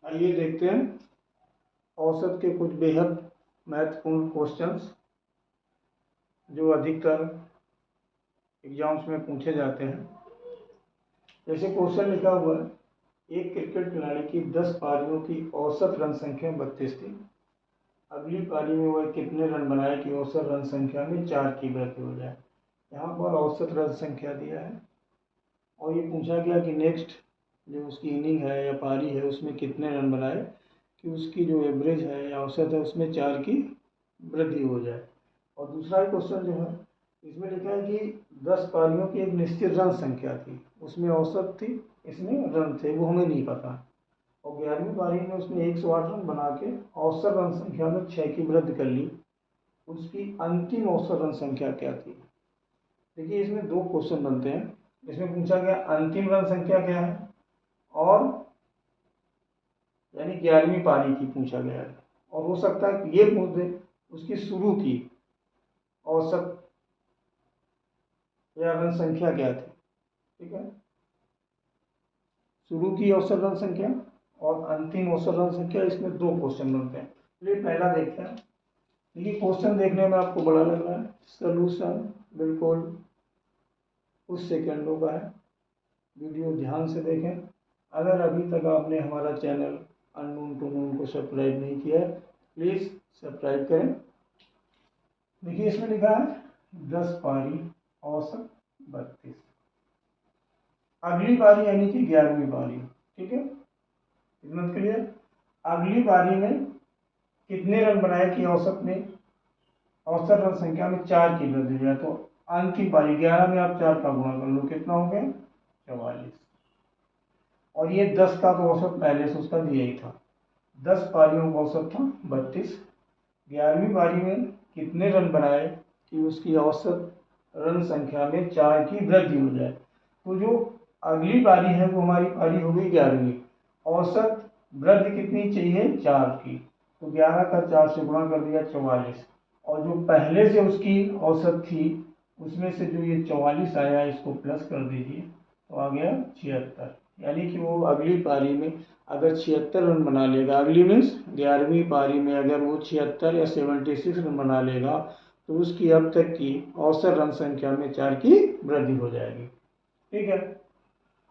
आइए देखते हैं औसत के कुछ बेहद महत्वपूर्ण क्वेश्चंस जो अधिकतर एग्जाम्स में पूछे जाते हैं। जैसे क्वेश्चन लिखा हुआ है, एक क्रिकेट खिलाड़ी की 10 पारियों की औसत रन संख्या 32 थी। अगली पारी में वह कितने रन बनाए कि औसत रन संख्या में 4 की वृद्धि हो जाए। यहाँ पर औसत रन संख्या दिया है और ये पूछा गया कि नेक्स्ट जो उसकी इनिंग है या पारी है उसमें कितने रन बनाए कि उसकी जो एवरेज है या औसत है उसमें 4 की वृद्धि हो जाए। और दूसरा क्वेश्चन जो है इसमें लिखा है कि 10 पारियों की एक निश्चित रन संख्या थी, उसमें औसत थी, इसमें रन थे, वो हमें नहीं पता। और 11वीं पारी में उसने 108 रन बना के औसत रन संख्या में 6 की वृद्धि कर ली। उसकी अंतिम औसत रन संख्या क्या थी। देखिए इसमें दो क्वेश्चन बनते हैं। इसमें पूछा गया अंतिम रन संख्या क्या है और यानी 11वीं पारी की पूछा गया है, और हो सकता है कि ये पूछ दे उसकी शुरू की औसत या रन संख्या क्या थी। ठीक है, शुरू की औसत रन संख्या और अंतिम औसत रन संख्या, इसमें दो क्वेश्चन बनते हैं। चलिए पहला देखते हैं। देखिए क्वेश्चन देखने में आपको बड़ा लग रहा है, सलूशन बिल्कुल कुछ सेकंडों का है। वीडियो ध्यान से देखें। अगर अभी तक आपने हमारा चैनल अननोन टू नोन को सब्सक्राइब नहीं किया है प्लीज़ सब्सक्राइब करें। देखिए इसमें लिखा है 10 पारी औसत 32। अगली पारी यानी कि 11वीं पारी। ठीक है, इतना क्लियर। अगली पारी में कितने रन बनाए कि औसत में औसत रन संख्या में 4 की वृद्धि हुई है। तो अंतिम पारी 11 में आप 4 का गुणा कर लो, कितना हो गया 44। और ये 10 का तो औसत पहले से उसका दिया ही था, 10 पारियों का औसत था 32। 11वीं पारी में कितने रन बनाए कि उसकी औसत रन संख्या में 4 की वृद्धि हो जाए। तो जो अगली पारी है वो हमारी पारी हो गई 11वीं। औसत वृद्धि कितनी चाहिए 4 की, तो 11 का 4 से गुणा कर दिया 44। और जो पहले से उसकी औसत थी उसमें से जो ये 44 आया इसको प्लस कर दीजिए तो आ गया 76। यानी कि वो अगली पारी में अगर 76 रन बना लेगा, अगली मीन्स 11वीं पारी में अगर वो 76 या 76 रन बना लेगा तो उसकी अब तक की औसत रन संख्या में 4 की वृद्धि हो जाएगी। ठीक है,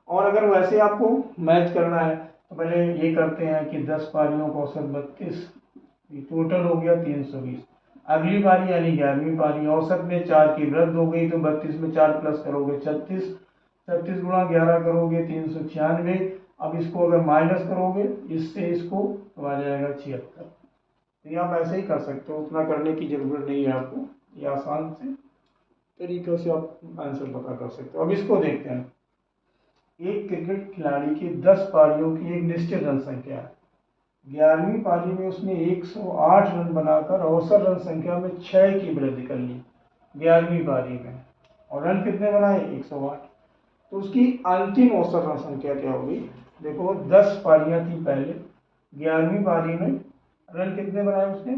और अगर वैसे आपको मैच करना है तो पहले ये करते हैं कि 10 पारियों का औसत 32, टोटल हो गया 320। अगली पारी यानी 11वीं पारी, औसत में 4 की वृद्धि हो गई तो 32 में 4 प्लस करोगे 36, 36 गुणा 11 करोगे 396। अब इसको अगर माइनस करोगे इससे इसको तो आ जाएगा 76। तो ये आप ऐसे ही कर सकते हो, उतना करने की जरूरत नहीं है आपको, ये आसान से तरीके से आप आंसर पता कर सकते हो। अब इसको देखते हैं। एक क्रिकेट खिलाड़ी की 10 पारियों की एक निश्चित रन संख्या है। 11वीं पारी में उसने 108 रन बनाकर औसत रन संख्या में 6 की वृद्धि कर ली 11वीं पारी में, और रन कितने बनाए 108। तो उसकी अंतिम औसत रन संख्या क्या होगी। देखो 10 पारियां थी पहले, 11वीं पारी में रन कितने बनाए उसने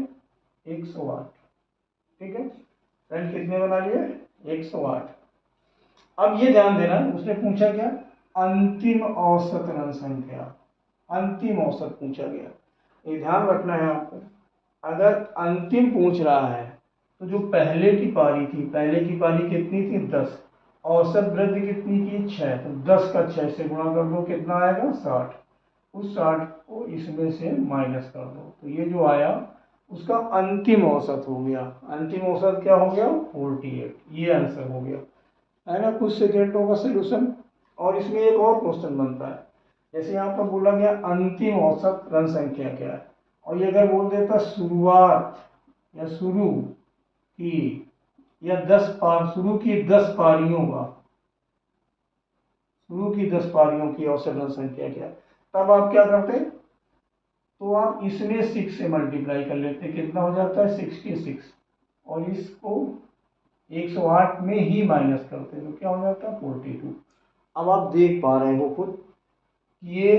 108। ठीक है, रन कितने बना लिए 108। अब ये ध्यान देना उसने पूछा क्या अंतिम औसत रन संख्या, अंतिम औसत पूछा गया। ये ध्यान रखना है आपको, अगर अंतिम पूछ रहा है तो जो पहले की पारी थी, पहले की पारी कितनी थी 10, औसत वृद्धि कितनी की 6, तो 10 का 6 से गुणा कर दो कितना आएगा 60। उस 60 को इसमें से माइनस कर दो तो ये जो आया उसका अंतिम औसत हो गया। अंतिम औसत क्या हो गया 48, ये आंसर हो गया, है ना, कुछ सेकेंडों का सोल्यूशन। और इसमें एक और क्वेश्चन बनता है, जैसे यहाँ पर बोला गया अंतिम औसत रन संख्या क्या है, और ये अगर बोल देता शुरुआत या शुरू की या 10 पार शुरू की 10 पारियों का, शुरू की 10 पारियों की औसत रन संख्या क्या, तब आप क्या करते तो आप इसमें 6 से मल्टीप्लाई कर लेते, कितना हो जाता है 66, और इसको 108 में ही माइनस करते तो क्या हो जाता है 42। अब आप देख पा रहे हो खुद ये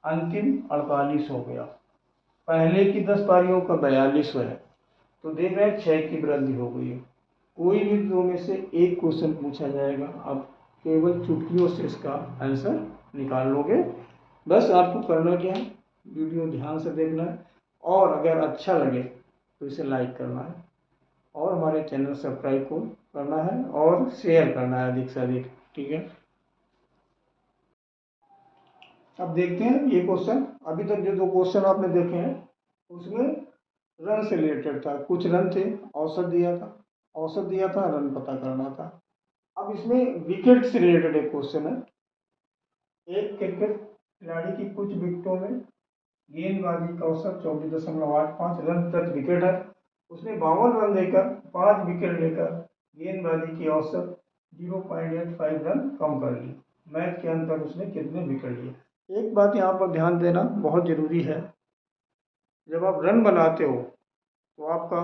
अंतिम 48 हो गया, पहले की 10 पारियों का 42 है, तो देख रहे हैं 6 की वृद्धि हो गई है। कोई भी दो में से एक क्वेश्चन पूछा जाएगा, आप केवल चुटकियों से इसका आंसर निकाल लोगे बस आपको करना क्या है, वीडियो ध्यान से देखना है, और अगर अच्छा लगे तो इसे लाइक करना है, और हमारे चैनल सब्सक्राइब को करना है, और शेयर करना है अधिक से अधिक। ठीक है, अब देखते हैं ये क्वेश्चन। अभी तक जो दो क्वेश्चन आपने देखे हैं उसमें रन से रिलेटेड था, कुछ रन थे, औसत दिया था, रन पता करना था। अब इसमें विकेट से रिलेटेड एक क्वेश्चन है। एक क्रिकेट खिलाड़ी की कुछ विकेटों में गेंदबाजी का औसत 24.85 रन प्रति विकेट है। उसने 52 रन देकर 5 विकेट लेकर गेंदबाजी की औसत 0.85 रन कम कर ली। मैच के अंत तक उसने कितने विकेट लिए? एक बात यहाँ पर ध्यान देना बहुत जरूरी है, जब आप रन बनाते हो तो आपका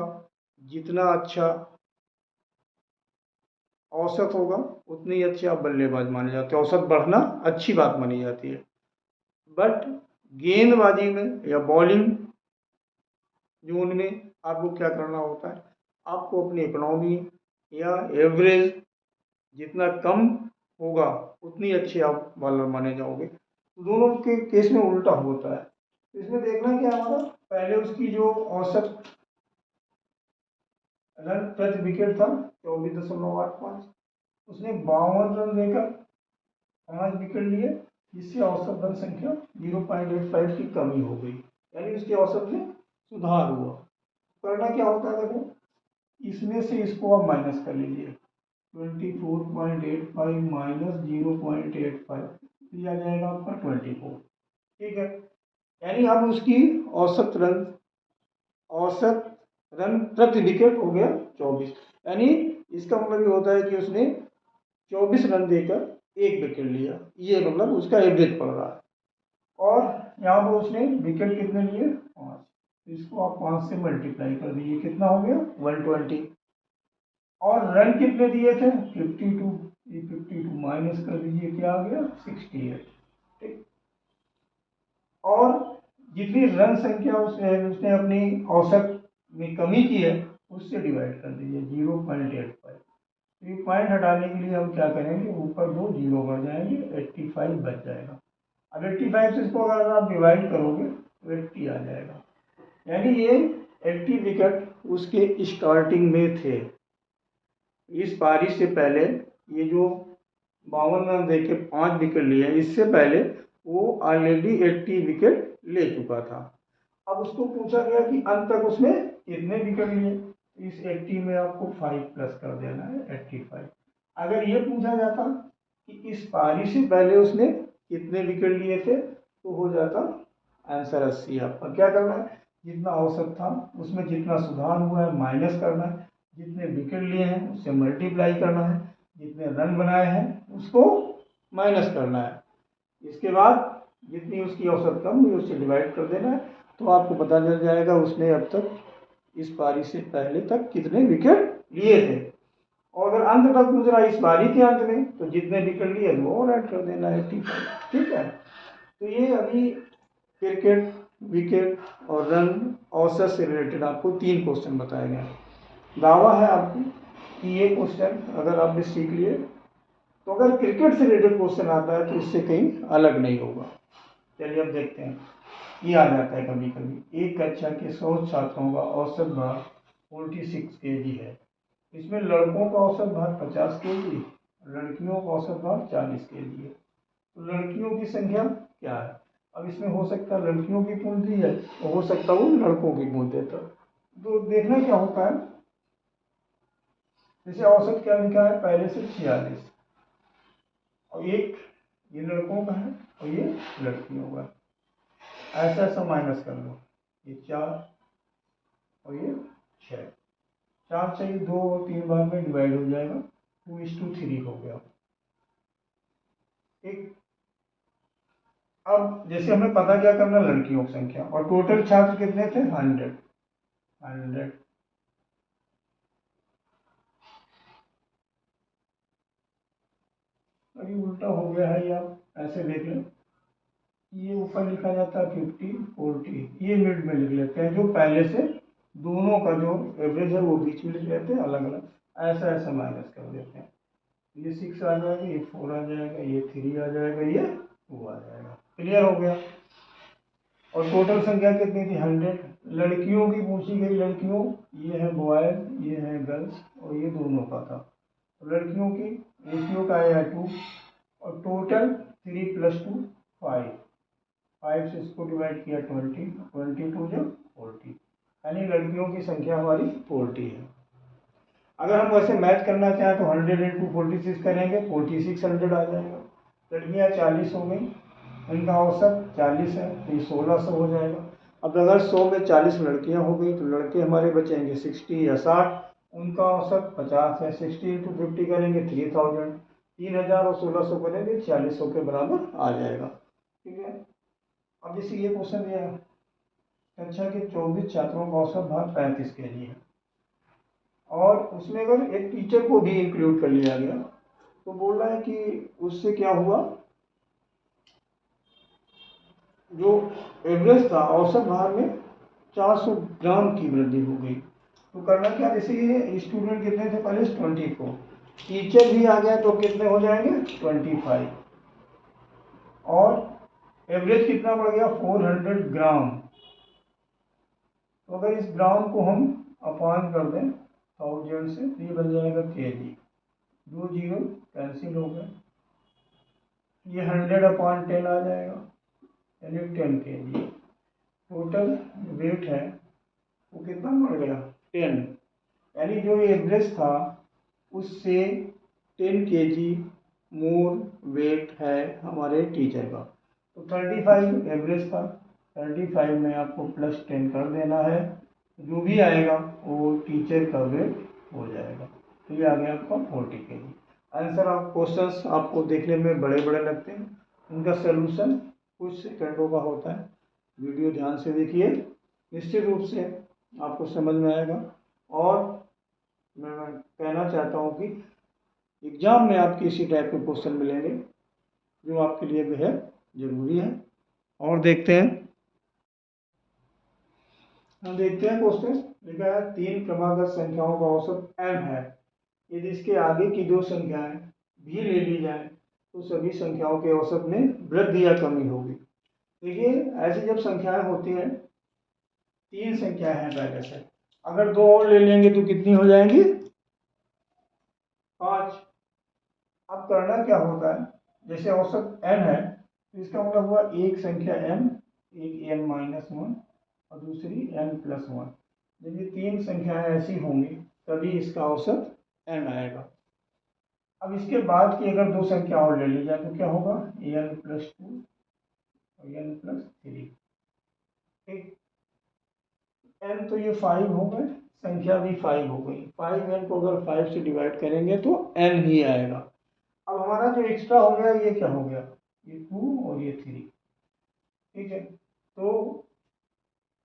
जितना अच्छा औसत होगा उतनी ही अच्छे आप बल्लेबाज माने जाते हैं। औसत बढ़ना अच्छी बात मानी जाती है, बट गेंदबाजी में या बॉलिंग जोन में आपको क्या करना होता है, आपको अपनी इकोनॉमी या एवरेज जितना कम होगा उतनी अच्छी आप बॉलर माने जाओगे। दोनों के केस में उल्टा होता है। इसमें देखना क्या हमारा, पहले उसकी जो औसत रन प्रति विकेट था 24.85, उसने 52 रन देकर 5 विकेट लिए, जिससे औसत रन संख्या 0.85 की कमी हो गई, यानी उसके औसत में सुधार हुआ। करना क्या होता है, देखो इसमें से इसको आप माइनस कर लीजिए, 24.85 माइनस 0.85 दिया जाएगा आपका 24। ठीक है, यानी अब उसकी औसत रन प्रति विकेट हो गया 24। यानी इसका मतलब ये होता है कि उसने 24 रन देकर 1 विकेट लिया, ये मतलब उसका एवरेज पड़ रहा है। और यहाँ पर उसने विकेट कितने लिए, 5, इसको आप 5 से मल्टीप्लाई कर दीजिए, कितना हो गया 120। और रन कितने दिए थे 52, ये 52 माइनस कर दीजिए, क्या आ गया 68। ठीक, और जितनी रन संख्या उसने अपनी औसत में कमी की है उससे डिवाइड कर दीजिए 0.85। ये पॉइंट हटाने के लिए हम क्या करेंगे, ऊपर 2 जीरो बढ़ जाएंगे, 85 बच जाएगा। अब 85 से इसको अगर आप डिवाइड करोगे तो 80 आ जाएगा, यानी ये 80 विकेट उसके स्टार्टिंग में थे। इस पारी से पहले ये जो 52 रन देके 5 विकेट लिए, इससे पहले वो ऑलरेडी 80 विकेट ले चुका था। अब उसको पूछा गया कि अंत तक उसने कितने विकेट लिए, इस 80 में आपको 5 प्लस कर देना है 85। अगर ये पूछा जाता कि इस पारी से पहले उसने कितने विकेट लिए थे तो हो जाता आंसर 80। आपका क्या करना है, जितना औसत था उसमें जितना सुधार हुआ है माइनस करना है, जितने विकेट लिए हैं उससे मल्टीप्लाई करना है, जितने रन बनाए हैं उसको माइनस करना है, इसके बाद जितनी उसकी औसत कम हुई उससे डिवाइड कर देना है। तो आपको पता चल जाएगा उसने अब तक इस पारी से पहले तक कितने विकेट लिए थे। और अगर अंत तक पूछ रहा है इस पारी के अंत में, तो जितने विकेट लिए वो और ऐड कर देना है 85। ठीक है, तो ये अभी क्रिकेट, विकेट और रन औसत से रिलेटेड आपको 3 क्वेश्चन बताए गए। दावा है आपको कि ये क्वेश्चन अगर आपने सीख लिए तो अगर क्रिकेट से रिलेटेड क्वेश्चन आता है तो इससे कहीं अलग नहीं होगा। चलिए अब देखते हैं, ये आ जाता है कभी कभी, एक कक्षा के 100 छात्रों का औसत भार 46 केजी है, इसमें लड़कों का औसत भार 50 केजी, लड़कियों का औसत भार 40 केजी है, तो लड़कियों की संख्या क्या है? अब इसमें हो सकता है लड़कियों की पूछ दी है, तो हो सकता है वो लड़कों की पूछ देता। तो देखना क्या होता है, जैसे औसत क्या लिखा है पहले से 46, और एक ये लड़कों का है और ये लड़कियों का, ऐसा ऐसा माइनस कर लो, ये 4 और ये 6, 4 से ये 2 और 3 बार में डिवाइड हो जाएगा, 2:3 हो गया। एक अब जैसे हमें पता क्या करना, लड़कियों की संख्या, और टोटल छात्र कितने थे 100। अभी उल्टा हो गया है, ये आप ऐसे देख लें, ये ऊपर लिखा जाता है 50 40, ये मिड में लिख लेते हैं, जो पहले से दोनों का जो एवरेज है वो बीच में लिख लेते हैं अलग अलग, ऐसा ऐसा माइनस कर देते हैं। ये 6 आ जाएगा, ये 4 आ जाएगा, ये 3 आ जाएगा, ये 2 आ जाएगा। क्लियर हो गया। और टोटल संख्या कितनी थी 100। लड़कियों की पूछी गई, लड़कियों ये है बॉयज ये है गर्ल्स और ये दोनों का था। तो लड़कियों की रेशियो का आया 2 और टोटल 3 + 2 5। 5 से इसको डिवाइड किया 20, 22 जो 40, यानी लड़कियों की संख्या हमारी 40 है। अगर हम वैसे मैच करना चाहें तो 100 × 46 करेंगे, 4600 आ जाएगा। लड़कियाँ 40 हो गई, उनका औसत 40 है तो ये 1600 हो जाएगा। अब अगर 100 में 40 लड़कियाँ हो गई तो लड़के हमारे बचेंगे 60 या 60, उनका औसत 50 है। 60 × 50 करेंगे 3000, 3000 और 1600 करेंगे 4600 के बराबर आ जाएगा। ठीक है। अब जैसे ये क्वेश्चन दिया है, कक्षा के 24 छात्रों का औसत भार 35 kg है और उसमें अगर एक टीचर को भी इंक्लूड कर लिया गया तो बोल रहा है कि उससे क्या हुआ, जो एवरेज था औसत भार में 400 ग्राम की वृद्धि हो गई। तो करना क्या, जैसे ये स्टूडेंट कितने थे पहले 24, टीचर भी आ गया तो कितने हो जाएंगे 25 और एवरेज कितना बढ़ गया 400 ग्राम। तो अगर इस ग्राम को हम अपान कर दें 1000 से तो ये बन जाएगा kg, 2 जीरो कैंसिल हो गए, ये 100/10 आ जाएगा यानी 10 kg। टोटल वेट है वो कितना बढ़ गया 10, यानी जो एवरेज था उससे 10 kg मोर वेट है हमारे टीचर का। तो 35 एवरेज था, 35 में आपको +10 कर देना है, जो भी आएगा वो टीचर का वेट हो जाएगा। तो ये आ गया आपका 40 kg। आंसर आप क्वेश्चंस आपको देखने में बड़े बड़े लगते हैं, उनका सलूशन कुछ सेकंडों का होता है। वीडियो ध्यान से देखिए, निश्चित रूप से आपको समझ में आएगा। और मैं कहना चाहता हूँ कि एग्जाम में आपके इसी टाइप के क्वेश्चन मिलेंगे जो आपके लिए बेहद जरूरी है। और देखते हैं, हम देखते हैं क्वेश्चन लिखा है 3 क्रमागत संख्याओं का औसत m है, यदि इसके आगे की 2 संख्याएं भी ले ली जाए तो सभी संख्याओं के औसत में वृद्धि या कमी होगी। देखिए ऐसी जब संख्याएं होती हैं, 3 संख्याएं हैं पहले से, अगर 2 और ले लेंगे तो कितनी हो जाएंगी 5। अब करना क्या होता है, जैसे औसत n है तो इसका मतलब हुआ एक संख्या m, एक n-1 और दूसरी n+1। जब ये 3 संख्याएं ऐसी होंगी तभी इसका औसत n आएगा। अब इसके बाद की अगर 2 संख्या और ले ली जाए तो क्या होगा n+2 और n+3। ठीक, n तो ये 5 हो गए, संख्या भी 5 हो गई, 5n को अगर 5 से डिवाइड करेंगे तो n ही आएगा। अब हमारा जो एक्स्ट्रा हो गया ये क्या हो गया, ये 2 और ये 3। ठीक है, तो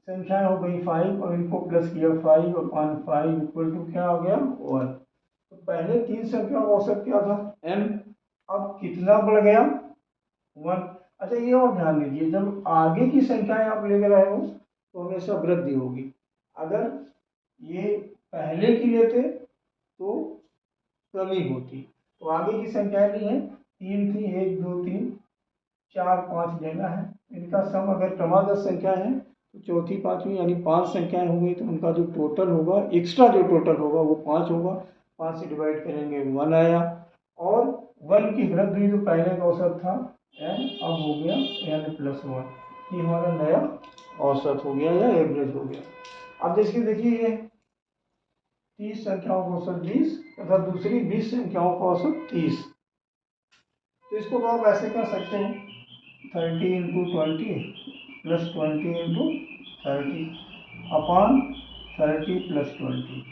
संख्याएं हो गई 5 और इनको प्लस किया 5/5 = क्या हो गया 1। तो पहले 3 संख्याओं का औसत क्या था n, अब कितना बढ़ गया 1। अच्छा ये और ध्यान दीजिए, जब आगे की संख्याएं आप ले रहे हो तो हमेशा वृद्धि होगी। अगर ये पहले की लेते तो कमी होती। तो आगे की संख्याएं ली हैं 3 थी, 1 2 3 4 5 लेना है, इनका सम अगर क्रमागत संख्या है तो चौथी पांचवी यानी 5 संख्याएं हो गई तो उनका जो टोटल होगा, एक्स्ट्रा जो टोटल होगा वो 5 होगा। 5 से डिवाइड करेंगे 1 आया और 1 की वृद्धि हुई तो पहले का औसत था n, अब हो गया n+1। ये हमारा नया औसत हो गया या एवरेज हो गया। अब जैसे देखिए ये 30 संख्याओं का औसत 20 तथा दूसरी 20 संख्याओं का औसत 30। तो इसको तो आप ऐसे कर सकते हैं 30 × 20 + 20 × 30/30 + 20।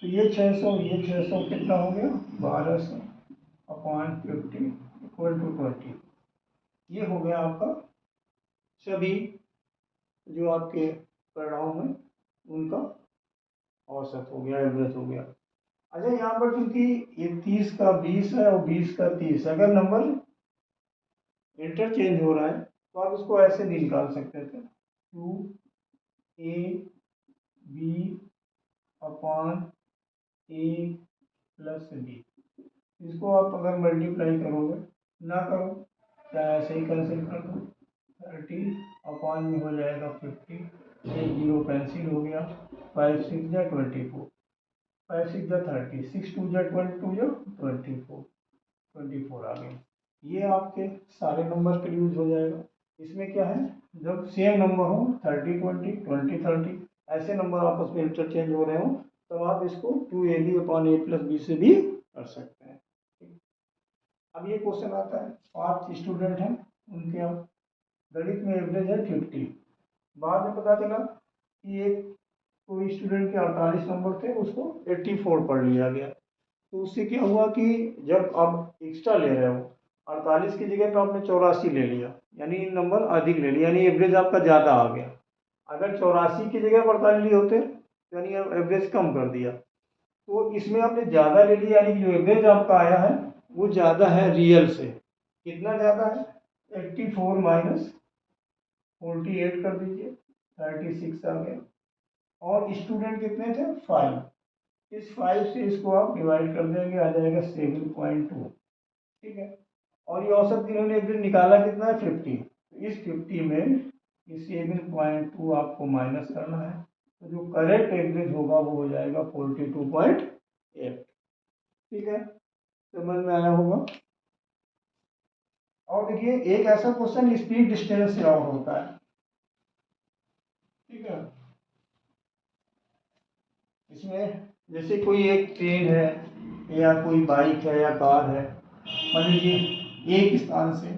तो ये 600, ये 600 कितना हो गया 1200/50 = 20। ये हो गया आपका सभी जो आपके परिणाम में उनका औसत हो गया, एवरेज हो गया। अच्छा यहाँ पर क्योंकि ये 30 का 20 है और 20 का 30, अगर नंबर इंटरचेंज हो रहा है तो आप इसको ऐसे भी निकाल सकते थे 2ab/a + b। इसको आप अगर मल्टीप्लाई करोगे ना करो चाहे ऐसे ही कैंसिल कर दो, 30 अपॉन में हो जाएगा 50, एक जीरो कैंसिल हो गया, 5 6 जा 24, 5 6 जा 30, 6 2 जा 12 2 जा 24 आ गए। ये आपके सारे नंबर के यूज हो जाएगा। इसमें क्या है, जब सेम नंबर हो 30 20 20 30 ऐसे नंबर आपस में इंटरचेंज हो रहे हो तो आप इसको 2ab upon a plus B से भी कर सकते हैं। अब ये क्वेश्चन आता है, 5 स्टूडेंट हैं, उनके अब गणित में एवरेज है 50। बाद में पता चला कि एक कोई स्टूडेंट के 48 नंबर थे, उसको 84 पढ़ लिया गया। तो उससे क्या हुआ कि जब आप एक्स्ट्रा ले रहे हो 48 की जगह पर आपने 84 ले लिया, यानी नंबर अधिक ले लिया, यानी एवरेज आपका ज़्यादा आ गया। अगर 84 की जगह 48 लिए होते यानी एवरेज कम कर दिया। तो इसमें आपने ज़्यादा ले लिया, यानी जो एवरेज आपका आया है वो ज़्यादा है रियल से। कितना ज़्यादा है, 84 माइनस 48 कर दीजिए, 36 आ गया। और स्टूडेंट कितने थे, 5। इस 5 से इसको आप डिवाइड कर देंगे, आ जाएगा 7.2। ठीक है। और ये औसत इन्होंने एवरेज निकाला कितना है, 50। इस 50 में इस 7.2 आपको माइनस करना है, तो जो करेक्ट एवरेज होगा वो हो जाएगा 42.8। ठीक है, समझ में आया होगा। और देखिए एक ऐसा क्वेश्चन स्पीड डिस्टेंस से और होता है। ठीक है, इसमें जैसे कोई एक ट्रेन है या कोई बाइक है या कार है, मान लीजिए एक स्थान से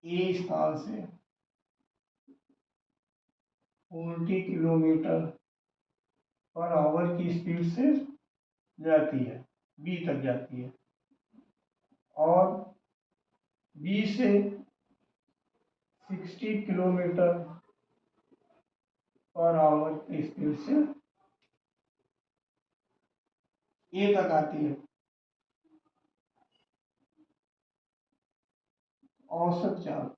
ए स्थान से 40 किलोमीटर पर आवर की स्पीड से जाती है, बी तक जाती है, और बी से 60 किलोमीटर पर आवर की स्पीड से ए तक आती है। औसत चाल,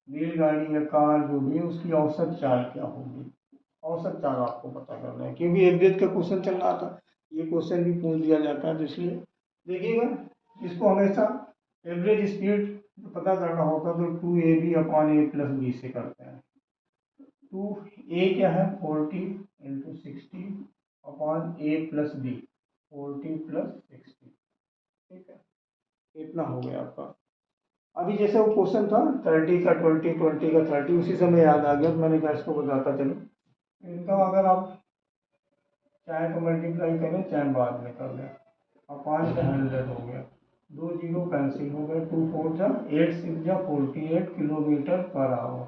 रेलगाड़ी या कार जो भी है उसकी औसत चाल क्या होगी, औसत चाल आपको पता करना है, क्योंकि एवरेज का क्वेश्चन चल रहा था। ये क्वेश्चन भी पूछ दिया जाता है, तो इसलिए देखिएगा इसको हमेशा एवरेज स्पीड पता करना होता तो 2ab upon a plus B से करते हैं। 2a क्या है, 40 into 60 upon a plus B, 40 plus 60। ठीक है, इतना हो गया आपका। अभी जैसे वो क्वेश्चन था 30 का 20 20 का 30, उसी समय याद आ गया तो मैंने कहा इसको बताता चलो। इनका अगर आप चाहे तो मल्टीप्लाई करें चाहे बाद में कर लें, अपान का 100 हो गया, 2 जीरो कैंसिल हो गए, 2 4 जा 8 6 जा 48 किलोमीटर पर आवर।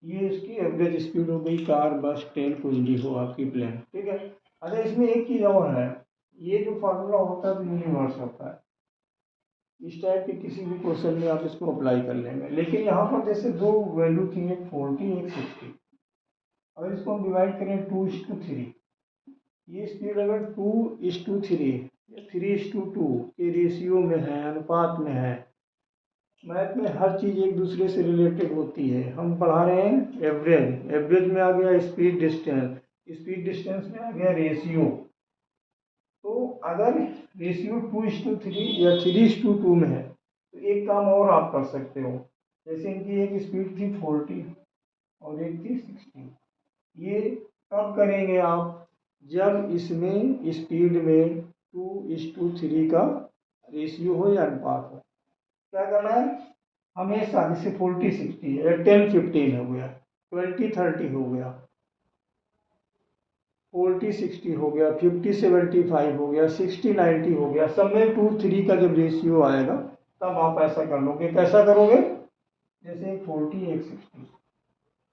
ये इसकी एवरेज स्पीड हो गई, कार बस ट्रेन कुछ भी हो आपकी प्लेन। ठीक है। अच्छा इसमें एक चीज़ और है, ये जो फार्मूला होता है तो यूनिवर्स होता है, इस टाइप के किसी भी क्वेश्चन में आप इसको अप्लाई कर लेंगे। लेकिन यहाँ पर जैसे दो वैल्यू थी, एक 40 एक 60, अगर इसको हम डिवाइड करें 2:3, ये स्पीड अगर 2:3 या 3:2 के रेशियो में है, अनुपात में है। मैथ में हर चीज़ एक दूसरे से रिलेटेड होती है। हम पढ़ा रहे हैं एवरेज, एवरेज में आ गया स्पीड डिस्टेंस, स्पीड डिस्टेंस में आ गया रेशियो। तो अगर रेशियो 2:3 या 3:2 में है तो एक काम और आप कर सकते हो, जैसे इनकी एक स्पीड थी 40 और एक थी 60। ये कब करेंगे आप, जब इसमें स्पीड में 2:3 का रेशियो हो या अनुपात हो। क्या करना है, हमेशा जैसे 40 60 है, 10 15 हो गया, 20 30 हो गया, 40 60 हो गया, 50 75 हो गया, 60 90 हो गया, सब में 2 3 का जब रेशियो आएगा तब आप ऐसा कर लोगे। कैसा करोगे, जैसे एक 40 एक 60,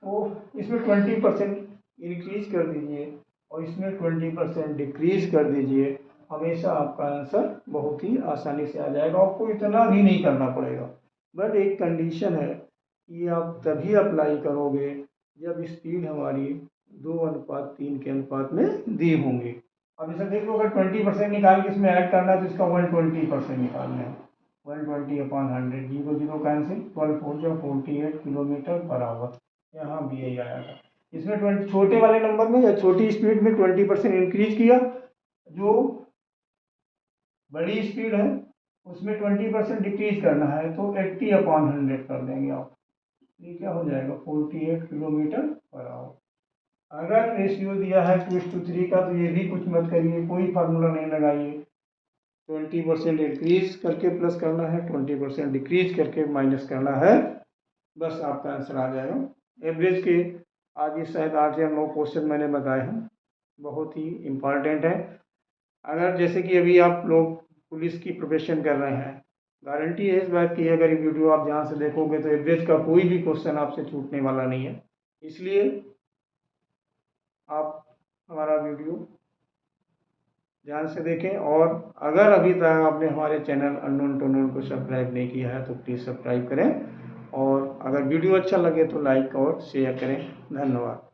तो इसमें 20% इंक्रीज कर दीजिए और इसमें 20% डिक्रीज कर दीजिए, हमेशा आपका आंसर बहुत ही आसानी से आ जाएगा। आपको इतना भी नहीं करना पड़ेगा, बट एक कंडीशन है कि आप तभी अप्लाई करोगे जब स्पीड हमारी 2:3 के अनुपात में दी होंगी। अब इसे देख लो, अगर 20% निकाल के इसमें ऐड करना है तो इसका 120% निकालना है, 120 अपॉन 100, जीरो जीरो कैंसिल, 12 4 जा 48 किलोमीटर पर आवर। यहाँ भी यही आया था। इसमें 20 छोटे वाले नंबर में या छोटी स्पीड में 20% इंक्रीज किया, जो बड़ी स्पीड है उसमें 20% डिक्रीज करना है तो 80/100 कर देंगे आप। ये क्या हो जाएगा 48 किलोमीटर पर आवर। अगर रेशियो दिया है 2:3 का तो ये भी कुछ मत करिए, कोई फार्मूला नहीं लगाइए। 20% इंक्रीज करके प्लस करना है, 20% डिक्रीज करके माइनस करना है, बस आपका आंसर आ जाएगा। एवरेज के आज शायद 8 या 9 क्वेश्चन मैंने बताए हैं, बहुत ही इम्पॉर्टेंट है। अगर जैसे कि अभी आप लोग पुलिस की प्रिपरेशन कर रहे हैं, गारंटी है इस बात की, अगर ये वीडियो आप ध्यान से देखोगे तो एवरेज का कोई भी क्वेश्चन आपसे छूटने वाला नहीं है। इसलिए आप हमारा वीडियो ध्यान से देखें, और अगर अभी तक आपने हमारे चैनल अननोन टू नोन को सब्सक्राइब नहीं किया है तो प्लीज़ सब्सक्राइब करें, और अगर वीडियो अच्छा लगे तो लाइक और शेयर करें। धन्यवाद।